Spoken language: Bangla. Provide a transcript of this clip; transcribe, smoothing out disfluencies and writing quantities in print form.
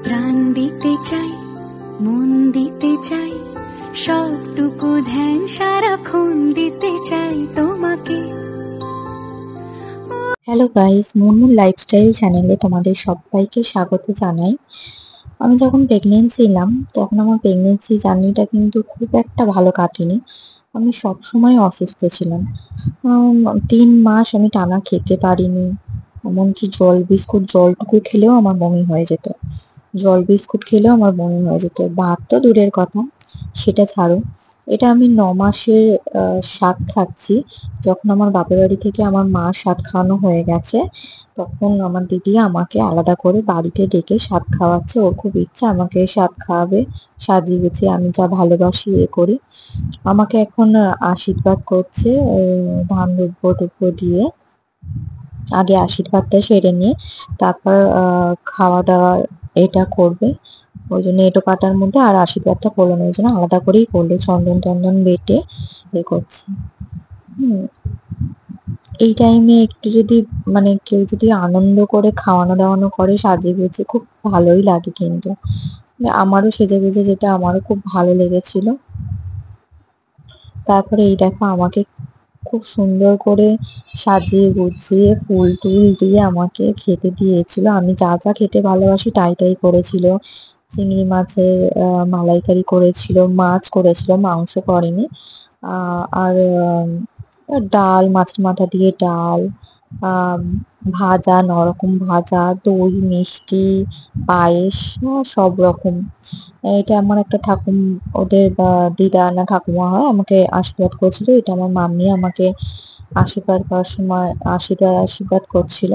প্রাণ দিতে চাই, মন দিতে চাই, সবটুকু ধ্যান সারাক্ষণ দিতে চাই তোমাকে। হ্যালো গাইস, মুনমুন লাইফস্টাইল চ্যানেলে তোমাদের সবাইকে স্বাগত জানাই। আমি যখন প্রেগনেন্ট ছিলাম তখন আমার প্রেগনেন্সি জার্নিটা কিন্তু খুব একটা ভালো কাটেনি। আমি সবসময় অসুস্থ ছিলাম। 3 মাস আমি টানা খেতে পারিনি। এমনকি জলটুকু খেলেও আমার বমি হয়ে যেত। জল বিস্কুট খেলেও আমার বমি হয়ে যেত। ভাত তো দূরের কথা, সেটা ছাড়ো। এটা আমি 9 মাসের স্বাদ খাচ্ছি। যখন আমার বাপের বাড়ি থেকে আমার মা স্বাদ খাওয়ানো হয়ে গেছে, তখন আমার দিদি আমাকে আলাদা করে বাড়িতে ডেকে স্বাদ খাওয়াচ্ছে। ওর খুব ইচ্ছা আমাকে স্বাদ খাওয়াবে, সাজিয়ে গুছিয়ে আমি যা ভালোবাসি করি। আমাকে এখন আশীর্বাদ করছে ধান দুব্বো দিয়ে। আগে আশীর্বাদটা সেরে নিয়ে তারপর খাওয়া দাওয়া এটা করবে। ওই জন্য এটো কাটার মধ্যে আর আশীর্বাদটা করলো না, ওই জন্য আলাদা করেই করলো, চন্দন টন্দন বেটে করছে। এই টাইমে একটু যদি কেউ যদি আনন্দ করে খাওয়ানো দাওয়ানো করে সাজিয়ে গুছিয়ে, খুব ভালোই লাগে। কিন্তু আমারও সেজে গুজে যেটা আমারও খুব ভালো লেগেছিল। তারপরে এই দেখো আমাকে খুব সুন্দর করে সাজিয়ে গুছিয়ে ফুল টুল দিয়ে আমাকে খেতে দিয়েছিল। আমি যা যা খেতে ভালোবাসি তাই তাই করেছিল। চিংড়ি মাছের মালাইকারি করেছিল, মাছ করেছিল, মাংস করেনি। আর ডাল, মাছের মাথা দিয়ে ডাল, ভাজা, নরকম ভাজা, দই, মিষ্টি, পায়েস, সব রকম। এটা আমার একটা ওদের দিদা না ঠাকুমা হয়, আমাকে আশীর্বাদ করছিল। এটা আমার মাম্মি আমাকে আশীর্বাদ করার সময় আশীর্বাদ করছিল।